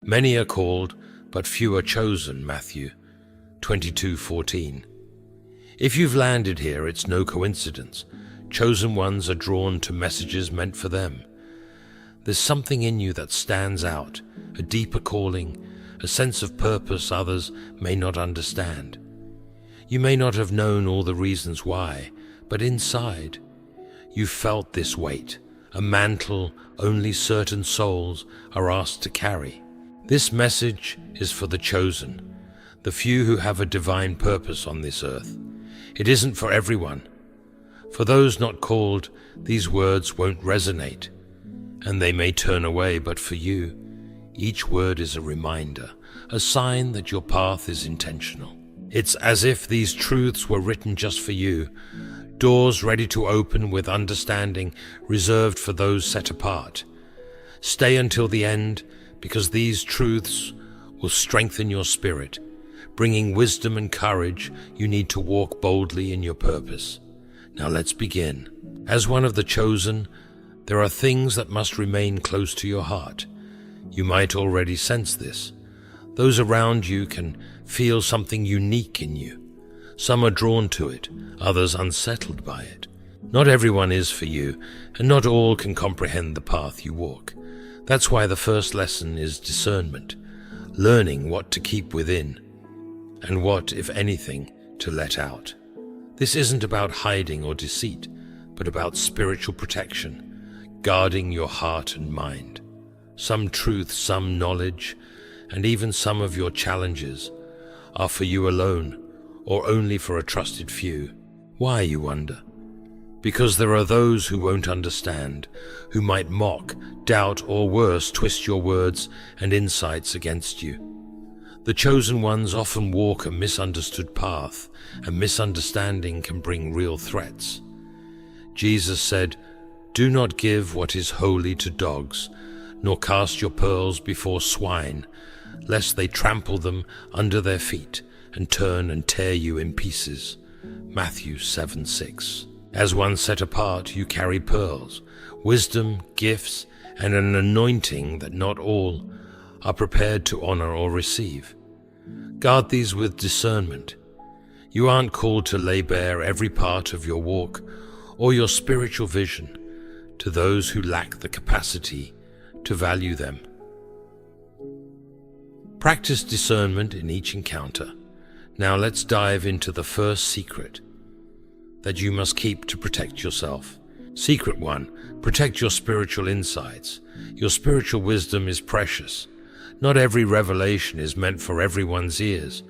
Many are called, but few are chosen, Matthew 22:14. If you've landed here, it's no coincidence. Chosen ones are drawn to messages meant for them. There's something in you that stands out, a deeper calling, a sense of purpose others may not understand. You may not have known all the reasons why, but inside, you felt this weight, a mantle only certain souls are asked to carry. This message is for the chosen, the few who have a divine purpose on this earth. It isn't for everyone. For those not called, these words won't resonate, and they may turn away, but for you, each word is a reminder, a sign that your path is intentional. It's as if these truths were written just for you, doors ready to open with understanding reserved for those set apart. Stay until the end, because these truths will strengthen your spirit, bringing wisdom and courage you need to walk boldly in your purpose. Now let's begin. As one of the chosen, there are things that must remain close to your heart. You might already sense this. Those around you can feel something unique in you. Some are drawn to it, others unsettled by it. Not everyone is for you, and not all can comprehend the path you walk. That's why the first lesson is discernment, learning what to keep within, and what, if anything, to let out. This isn't about hiding or deceit, but about spiritual protection, guarding your heart and mind. Some truth, some knowledge, and even some of your challenges are for you alone, or only for a trusted few. Why, you wonder? Because there are those who won't understand, who might mock, doubt, or worse, twist your words and insights against you. The chosen ones often walk a misunderstood path, and misunderstanding can bring real threats. Jesus said, "Do not give what is holy to dogs, nor cast your pearls before swine, lest they trample them under their feet and turn and tear you in pieces." Matthew 7:6. As one set apart, you carry pearls, wisdom, gifts, and an anointing that not all are prepared to honor or receive. Guard these with discernment. You aren't called to lay bare every part of your walk or your spiritual vision to those who lack the capacity to value them. Practice discernment in each encounter. Now let's dive into the first secret that you must keep to protect yourself. Secret 1. Protect your spiritual insights. Your spiritual wisdom is precious. Not every revelation is meant for everyone's ears,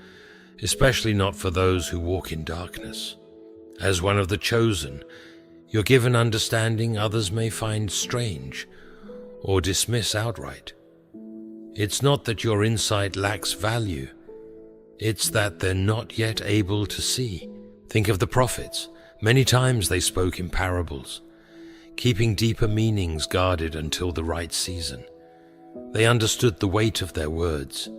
especially not for those who walk in darkness. As one of the chosen, you're given understanding others may find strange or dismiss outright. It's not that your insight lacks value. It's that they're not yet able to see. Think of the prophets. Many times they spoke in parables, keeping deeper meanings guarded until the right season. They understood the weight of their words.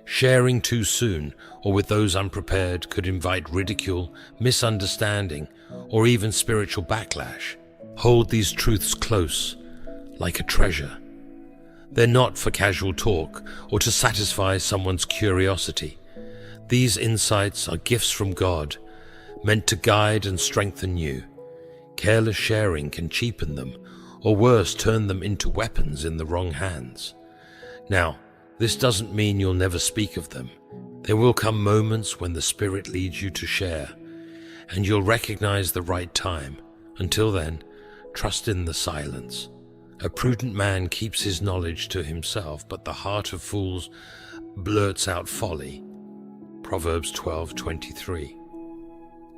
Sharing too soon or with those unprepared could invite ridicule, misunderstanding, or even spiritual backlash. Hold these truths close, like a treasure. They're not for casual talk or to satisfy someone's curiosity. These insights are gifts from God, meant to guide and strengthen you. Careless sharing can cheapen them, or worse, turn them into weapons in the wrong hands. Now, this doesn't mean you'll never speak of them. There will come moments when the Spirit leads you to share, and you'll recognize the right time. Until then, trust in the silence. A prudent man keeps his knowledge to himself, but the heart of fools blurts out folly. Proverbs 12:23.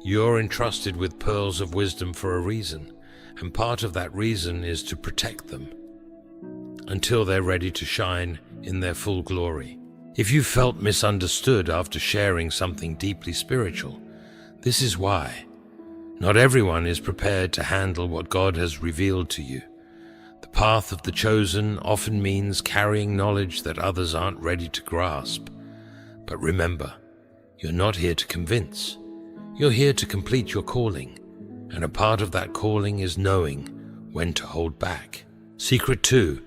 You're entrusted with pearls of wisdom for a reason, and part of that reason is to protect them until they're ready to shine in their full glory. If you felt misunderstood after sharing something deeply spiritual, this is why. Not everyone is prepared to handle what God has revealed to you. The path of the chosen often means carrying knowledge that others aren't ready to grasp. But remember, you're not here to convince. You're here to complete your calling, and a part of that calling is knowing when to hold back. Secret 2.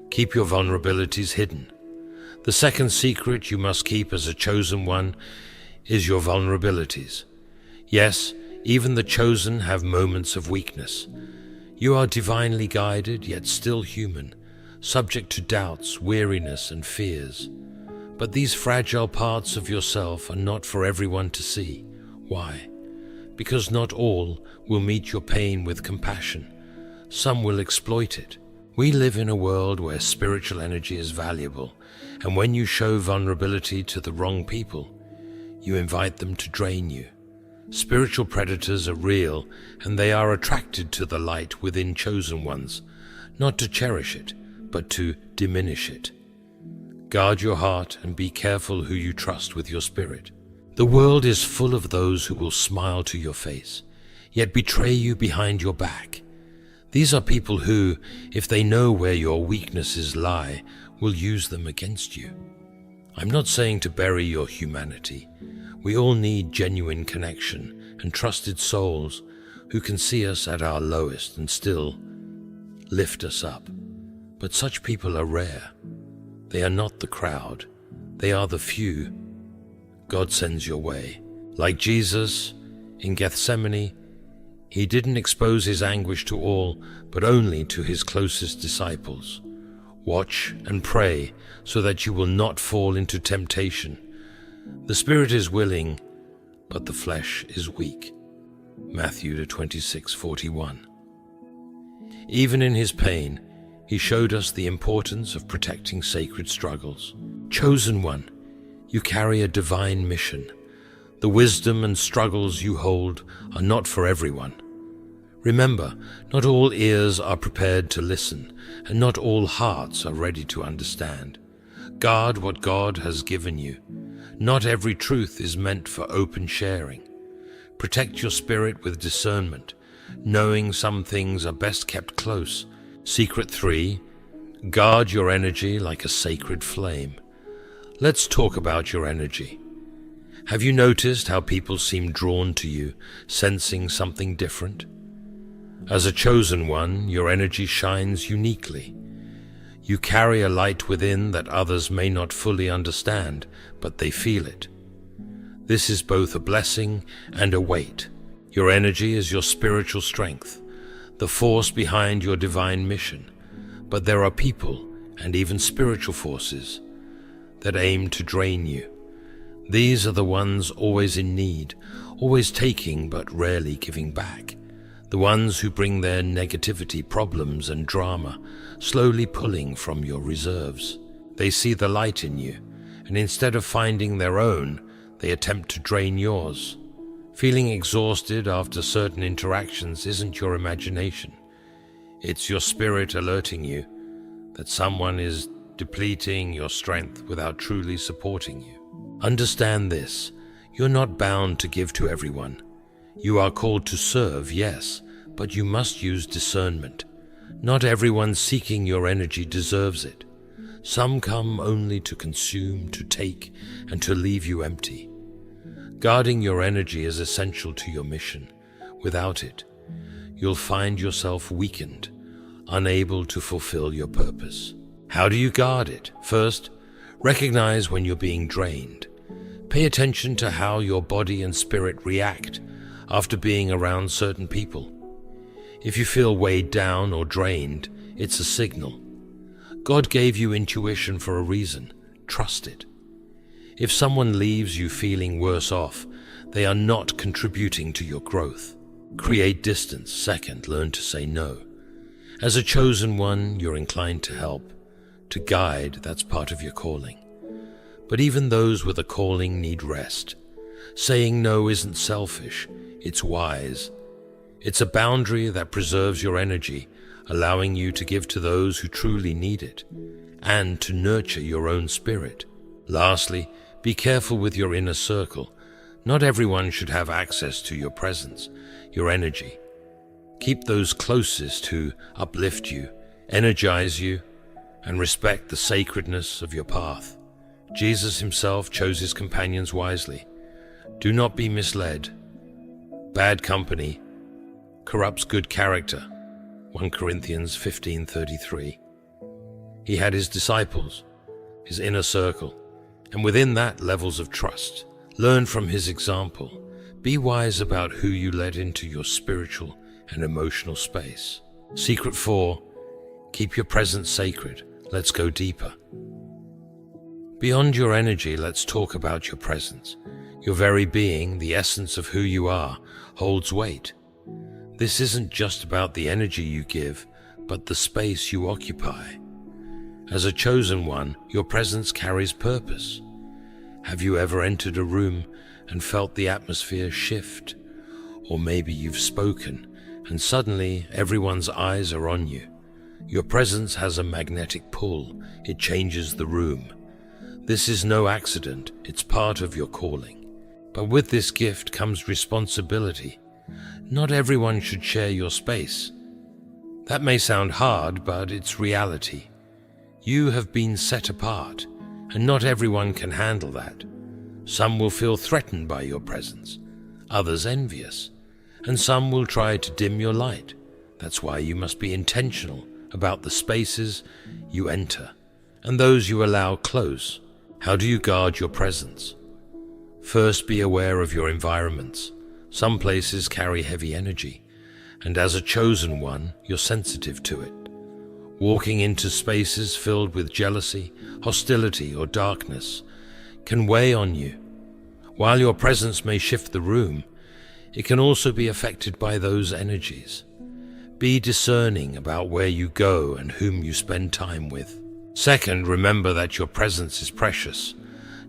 Keep your vulnerabilities hidden. The second secret you must keep as a chosen one is your vulnerabilities. Yes, even the chosen have moments of weakness. You are divinely guided, yet still human, subject to doubts, weariness, and fears. But these fragile parts of yourself are not for everyone to see. Why? Because not all will meet your pain with compassion. Some will exploit it. We live in a world where spiritual energy is valuable, and when you show vulnerability to the wrong people, you invite them to drain you. Spiritual predators are real, and they are attracted to the light within chosen ones, not to cherish it, but to diminish it. Guard your heart and be careful who you trust with your spirit. The world is full of those who will smile to your face, yet betray you behind your back. These are people who, if they know where your weaknesses lie, will use them against you. I'm not saying to bury your humanity. We all need genuine connection and trusted souls who can see us at our lowest and still lift us up. But such people are rare. They are not the crowd. They are the few God sends your way. Like Jesus in Gethsemane, he didn't expose his anguish to all, but only to his closest disciples. Watch and pray so that you will not fall into temptation. The spirit is willing, but the flesh is weak. Matthew 26:41. Even in his pain, he showed us the importance of protecting sacred struggles. Chosen one, you carry a divine mission. The wisdom and struggles you hold are not for everyone. Remember, not all ears are prepared to listen, and not all hearts are ready to understand. Guard what God has given you. Not every truth is meant for open sharing. Protect your spirit with discernment, knowing some things are best kept close. Secret 3, guard your energy like a sacred flame. Let's talk about your energy. Have you noticed how people seem drawn to you, sensing something different? As a chosen one, your energy shines uniquely. You carry a light within that others may not fully understand, but they feel it. This is both a blessing and a weight. Your energy is your spiritual strength, the force behind your divine mission. But there are people, and even spiritual forces, that aim to drain you. These are the ones always in need, always taking but rarely giving back. The ones who bring their negativity, problems, and drama, slowly pulling from your reserves. They see the light in you, and instead of finding their own, they attempt to drain yours. Feeling exhausted after certain interactions isn't your imagination. It's your spirit alerting you that someone is depleting your strength without truly supporting you. Understand this: you're not bound to give to everyone. You are called to serve, yes, but you must use discernment. Not everyone seeking your energy deserves it. Some come only to consume, to take, and to leave you empty. Guarding your energy is essential to your mission. Without it, you'll find yourself weakened, unable to fulfill your purpose. How do you guard it? First, recognize when you're being drained. Pay attention to how your body and spirit react after being around certain people. If you feel weighed down or drained, it's a signal. God gave you intuition for a reason. Trust it. If someone leaves you feeling worse off, they are not contributing to your growth. Create distance. Second, learn to say no. As a chosen one, you're inclined to help, to guide. That's part of your calling. But even those with a calling need rest. Saying no isn't selfish, it's wise. It's a boundary that preserves your energy, allowing you to give to those who truly need it, and to nurture your own spirit. Lastly, be careful with your inner circle. Not everyone should have access to your presence, your energy. Keep those closest who uplift you, energize you, and respect the sacredness of your path. Jesus himself chose his companions wisely. Do not be misled. Bad company corrupts good character. 1 Corinthians 15:33. He had his disciples. his inner circle, and within that, levels of trust. Learn from his example. Be wise about who you let into your spiritual and emotional space. Secret 4. Keep your presence sacred. Let's go deeper. Beyond your energy, let's talk about your presence. Your very being, the essence of who you are, holds weight. This isn't just about the energy you give, but the space you occupy. As a chosen one, your presence carries purpose. Have you ever entered a room and felt the atmosphere shift? Or maybe you've spoken, and suddenly everyone's eyes are on you. Your presence has a magnetic pull. It changes the room. This is no accident. It's part of your calling. But with this gift comes responsibility. Not everyone should share your space. That may sound hard, but it's reality. You have been set apart, and not everyone can handle that. Some will feel threatened by your presence, others envious, and some will try to dim your light. That's why you must be intentional about the spaces you enter and those you allow close. How do you guard your presence? First, be aware of your environments. Some places carry heavy energy, and as a chosen one, you're sensitive to it. Walking into spaces filled with jealousy, hostility, or darkness can weigh on you. While your presence may shift the room, it can also be affected by those energies. Be discerning about where you go and whom you spend time with. Second, remember that your presence is precious.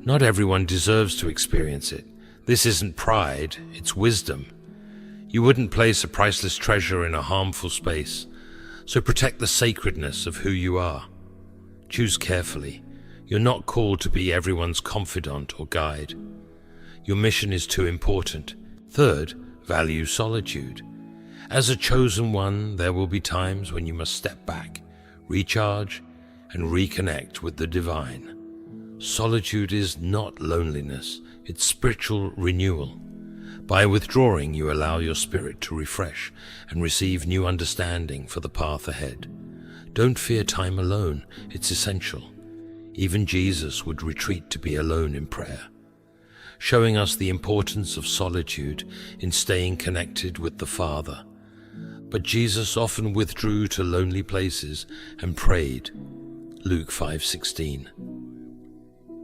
Not everyone deserves to experience it. This isn't pride, it's wisdom. You wouldn't place a priceless treasure in a harmful space, so protect the sacredness of who you are. Choose carefully. You're not called to be everyone's confidant or guide. Your mission is too important. Third, value solitude. As a chosen one, there will be times when you must step back, recharge, and reconnect with the divine. Solitude is not loneliness, it's spiritual renewal. By withdrawing, you allow your spirit to refresh and receive new understanding for the path ahead. Don't fear time alone, it's essential. Even Jesus would retreat to be alone in prayer, showing us the importance of solitude in staying connected with the Father. But Jesus often withdrew to lonely places and prayed. Luke 5:16.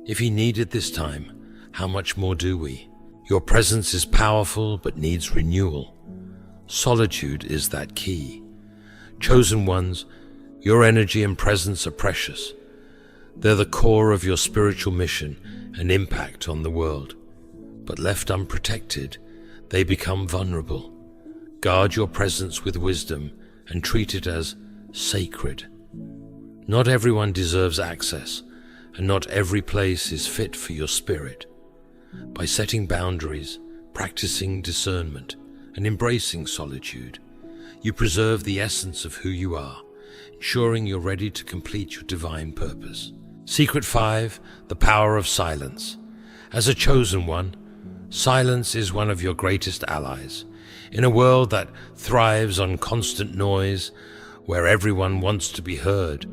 If he needed this time, how much more do we? Your presence is powerful but needs renewal. Solitude is that key. Chosen ones, your energy and presence are precious. They're the core of your spiritual mission and impact on the world. But left unprotected, they become vulnerable. Guard your presence with wisdom and treat it as sacred. Not everyone deserves access, and not every place is fit for your spirit. By setting boundaries, practicing discernment, and embracing solitude, you preserve the essence of who you are, ensuring you're ready to complete your divine purpose. Secret 5, the power of silence. As a chosen one, silence is one of your greatest allies. In a world that thrives on constant noise, where everyone wants to be heard,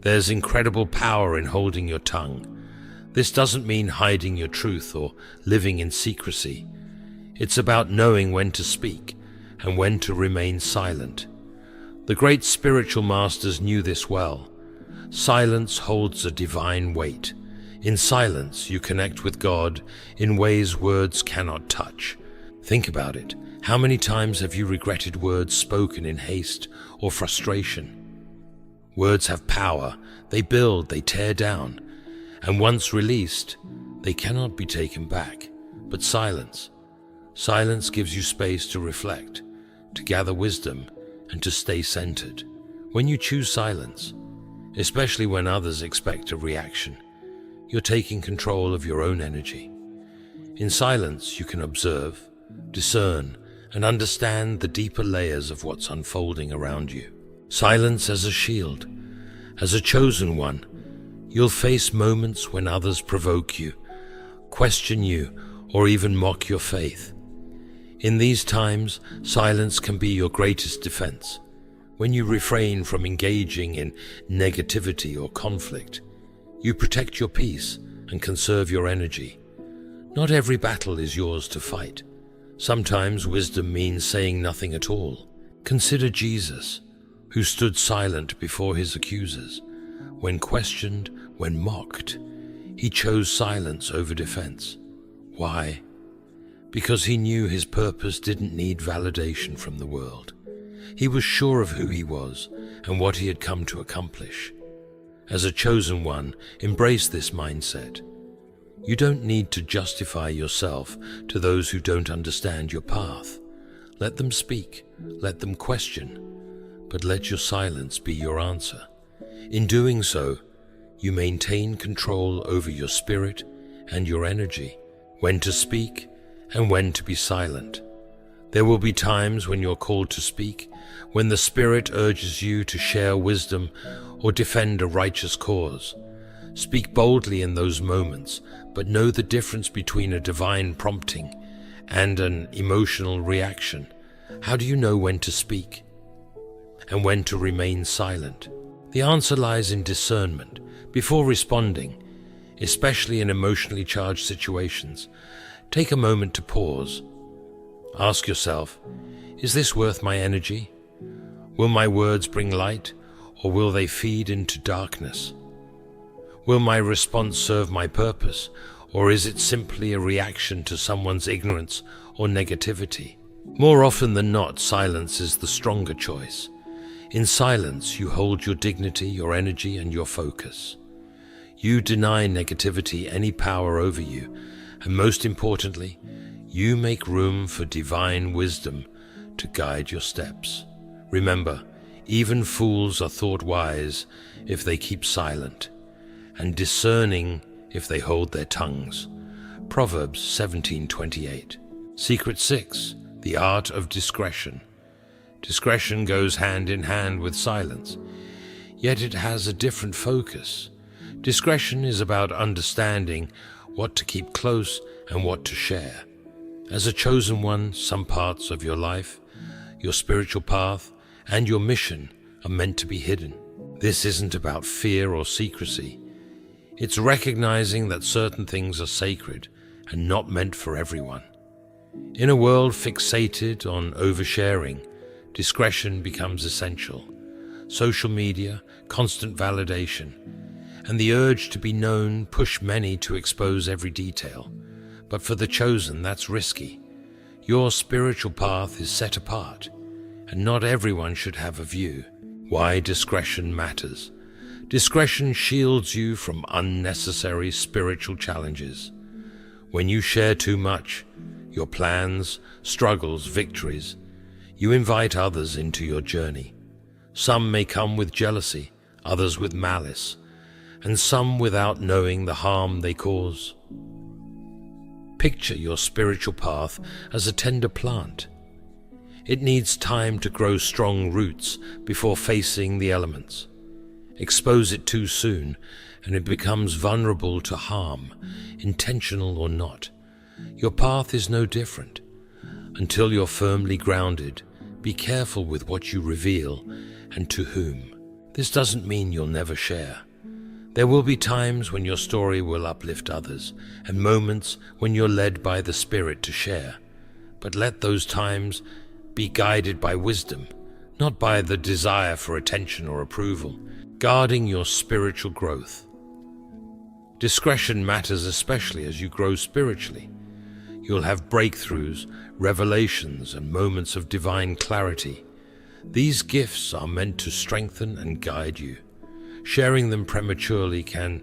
there's incredible power in holding your tongue. This doesn't mean hiding your truth or living in secrecy. It's about knowing when to speak and when to remain silent. The great spiritual masters knew this well. Silence holds a divine weight. In silence, you connect with God in ways words cannot touch. Think about it. How many times have you regretted words spoken in haste or frustration? Words have power. They build, they tear down. And once released, they cannot be taken back. But silence gives you space to reflect, to gather wisdom, and to stay centered. When you choose silence, especially when others expect a reaction, you're taking control of your own energy. In silence, you can observe, discern, and understand the deeper layers of what's unfolding around you. Silence as a shield. As a chosen one, you'll face moments when others provoke you, question you, or even mock your faith. In these times, silence can be your greatest defense. When you refrain from engaging in negativity or conflict, You protect your peace and conserve your energy. Not every battle is yours to fight. Sometimes wisdom means saying nothing at all. Consider Jesus, who stood silent before his accusers. When questioned, when mocked, he chose silence over defense. Why? Because he knew his purpose didn't need validation from the world. He was sure of who he was and what he had come to accomplish. As a chosen one, embrace this mindset. You don't need to justify yourself to those who don't understand your path. Let them speak, let them question, but let your silence be your answer. In doing so, you maintain control over your spirit and your energy, when to speak and when to be silent. There will be times when you're called to speak, when the Spirit urges you to share wisdom or defend a righteous cause. Speak boldly in those moments, but know the difference between a divine prompting and an emotional reaction. How do you know when to speak and when to remain silent? The answer lies in discernment. Before responding, especially in emotionally charged situations, take a moment to pause. Ask yourself, is this worth my energy? Will my words bring light, or will they feed into darkness? Will my response serve my purpose, or is it simply a reaction to someone's ignorance or negativity? More often than not, silence is the stronger choice. In silence, you hold your dignity, your energy, and your focus. You deny negativity any power over you, and most importantly, you make room for divine wisdom to guide your steps. Remember, even fools are thought wise if they keep silent, and discerning if they hold their tongues. Proverbs 17:28. Secret 6. The art of discretion. Discretion goes hand in hand with silence, yet it has a different focus. Discretion is about understanding what to keep close and what to share. As a chosen one, some parts of your life, your spiritual path, and your mission are meant to be hidden. This isn't about fear or secrecy. It's recognizing that certain things are sacred and not meant for everyone. In a world fixated on oversharing, discretion becomes essential. Social media, constant validation, and the urge to be known push many to expose every detail. But for the chosen, that's risky. Your spiritual path is set apart, and not everyone should have a view. Why discretion matters. Discretion shields you from unnecessary spiritual challenges. When you share too much, your plans, struggles, victories, you invite others into your journey. Some may come with jealousy, others with malice, and some without knowing the harm they cause. Picture your spiritual path as a tender plant. It needs time to grow strong roots before facing the elements. Expose it too soon, and it becomes vulnerable to harm, intentional or not. Your path is no different. Until you're firmly grounded, be careful with what you reveal and to whom. This doesn't mean you'll never share. There will be times when your story will uplift others, and moments when you're led by the Spirit to share. But let those times be guided by wisdom, not by the desire for attention or approval, guarding your spiritual growth. Discretion matters especially as you grow spiritually. You'll have breakthroughs, revelations, and moments of divine clarity. These gifts are meant to strengthen and guide you. Sharing them prematurely can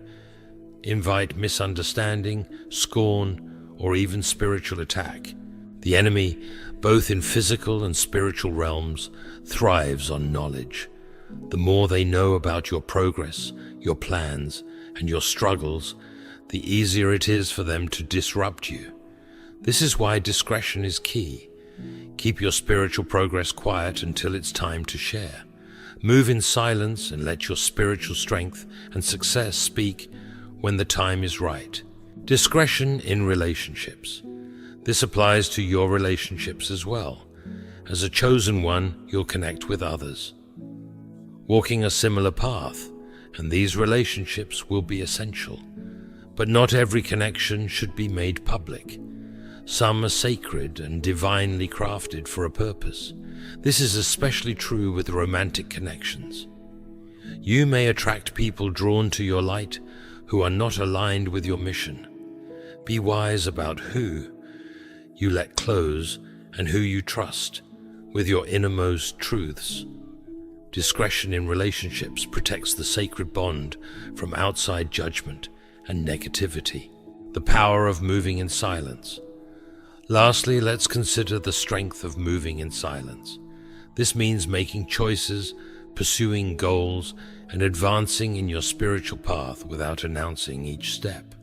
invite misunderstanding, scorn, or even spiritual attack. The enemy, both in physical and spiritual realms, thrives on knowledge. The more they know about your progress, your plans, and your struggles, the easier it is for them to disrupt you. This is why discretion is key. Keep your spiritual progress quiet until it's time to share. Move in silence and let your spiritual strength and success speak when the time is right. Discretion in relationships. This applies to your relationships as well. As a chosen one, you'll connect with others, walking a similar path, and these relationships will be essential. But not every connection should be made public. Some are sacred and divinely crafted for a purpose. This is especially true with romantic connections. You may attract people drawn to your light who are not aligned with your mission. Be wise about who you let close and who you trust with your innermost truths. Discretion in relationships protects the sacred bond from outside judgment and negativity. The power of moving in silence. Lastly, let's consider the strength of moving in silence. This means making choices, pursuing goals, and advancing in your spiritual path without announcing each step.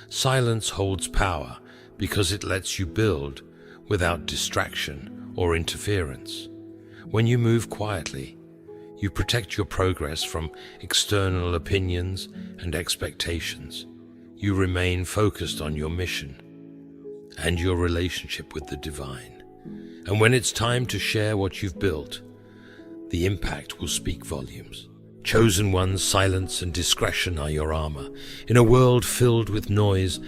Silence holds power because it lets you build without distraction or interference. When you move quietly, you protect your progress from external opinions and expectations. You remain focused on your mission and your relationship with the divine. And when it's time to share what you've built, the impact will speak volumes. Chosen ones, silence and discretion are your armor. In a world filled with noise,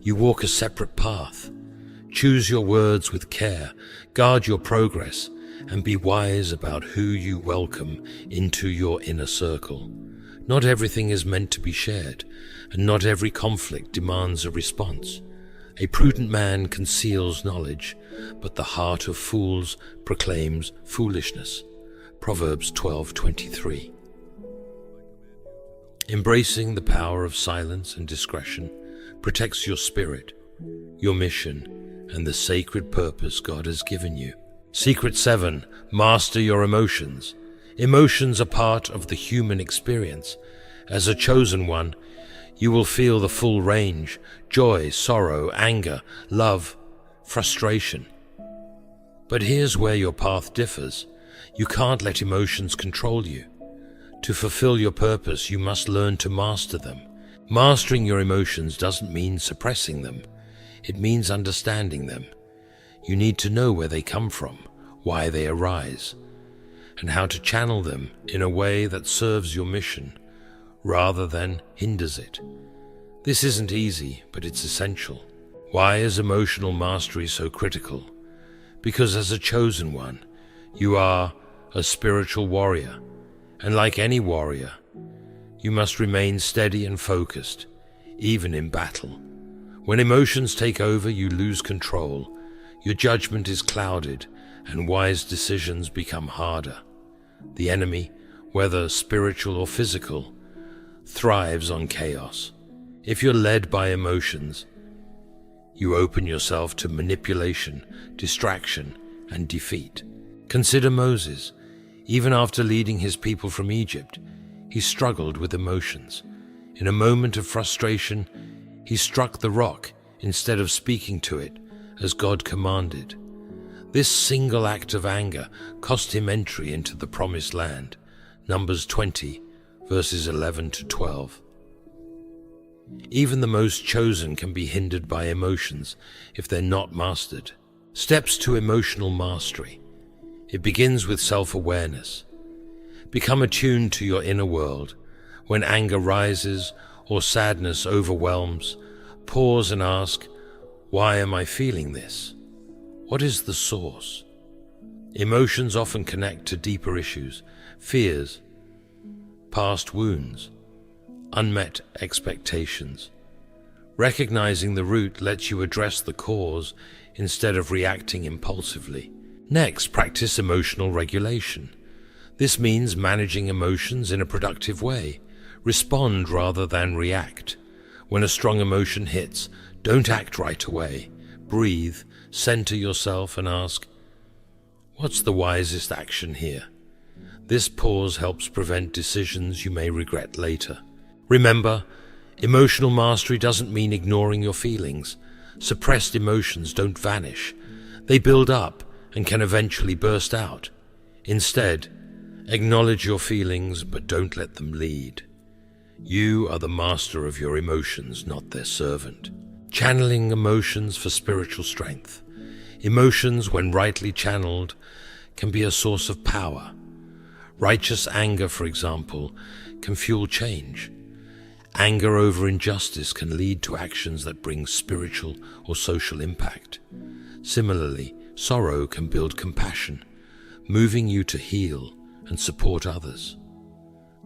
you walk a separate path. Choose your words with care, guard your progress, and be wise about who you welcome into your inner circle. Not everything is meant to be shared, and not every conflict demands a response. A prudent man conceals knowledge, but the heart of fools proclaims foolishness. Proverbs 12:23. Embracing the power of silence and discretion protects your spirit, your mission, and the sacred purpose God has given you. Secret 7. Master your emotions. Emotions are part of the human experience. As a chosen one, you will feel the full range: joy, sorrow, anger, love, frustration. But here's where your path differs. You can't let emotions control you. To fulfill your purpose, you must learn to master them. Mastering your emotions doesn't mean suppressing them. It means understanding them. You need to know where they come from, why they arise, and how to channel them in a way that serves your mission rather than hinders it. This isn't easy, but it's essential. Why is emotional mastery so critical? Because as a chosen one, you are a spiritual warrior, and like any warrior, you must remain steady and focused, even in battle. When emotions take over, you lose control. Your judgment is clouded, and wise decisions become harder. The enemy, whether spiritual or physical, thrives on chaos. If you're led by emotions, you open yourself to manipulation, distraction, and defeat. Consider Moses. Even after leading his people from Egypt, he struggled with emotions. In a moment of frustration, he struck the rock instead of speaking to it as God commanded. This single act of anger cost him entry into the promised land. Numbers 20, verses 11 to 12. Even the most chosen can be hindered by emotions if they're not mastered. Steps to emotional mastery. It begins with self-awareness. Become attuned to your inner world. When anger rises or sadness overwhelms, pause and ask, why am I feeling this? What is the source? Emotions often connect to deeper issues, fears, past wounds, unmet expectations. Recognizing the root lets you address the cause instead of reacting impulsively. Next, practice emotional regulation. This means managing emotions in a productive way. Respond rather than react. When a strong emotion hits, don't act right away. Breathe, center yourself, and ask, what's the wisest action here? This pause helps prevent decisions you may regret later. Remember, emotional mastery doesn't mean ignoring your feelings. Suppressed emotions don't vanish. They build up and can eventually burst out. Instead, acknowledge your feelings, but don't let them lead. You are the master of your emotions, not their servant. Channeling emotions for spiritual strength. Emotions, when rightly channeled, can be a source of power. Righteous anger, for example, can fuel change. Anger over injustice can lead to actions that bring spiritual or social impact. Similarly, sorrow can build compassion, moving you to heal and support others.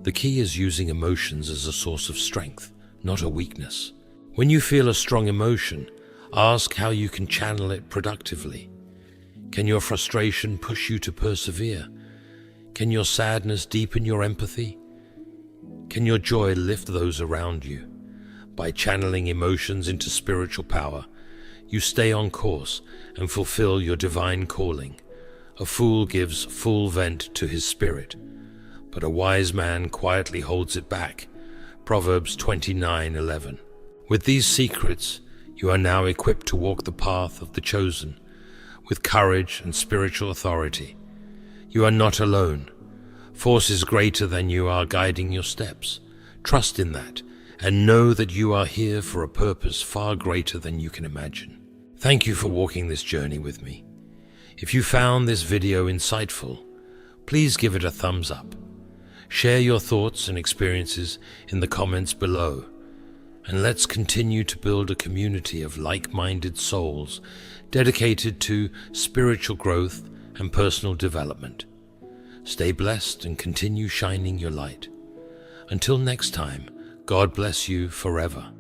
The key is using emotions as a source of strength, not a weakness. When you feel a strong emotion, ask how you can channel it productively. Can your frustration push you to persevere? Can your sadness deepen your empathy? Can your joy lift those around you? By channeling emotions into spiritual power, you stay on course and fulfill your divine calling. A fool gives full vent to his spirit, but a wise man quietly holds it back. Proverbs 29:11. With these secrets, you are now equipped to walk the path of the chosen, with courage and spiritual authority. You are not alone. Forces greater than you are guiding your steps. Trust in that, and know that you are here for a purpose far greater than you can imagine. Thank you for walking this journey with me. If you found this video insightful, please give it a thumbs up. Share your thoughts and experiences in the comments below, and let's continue to build a community of like-minded souls dedicated to spiritual growth and personal development. Stay blessed and continue shining your light. Until next time, God bless you forever.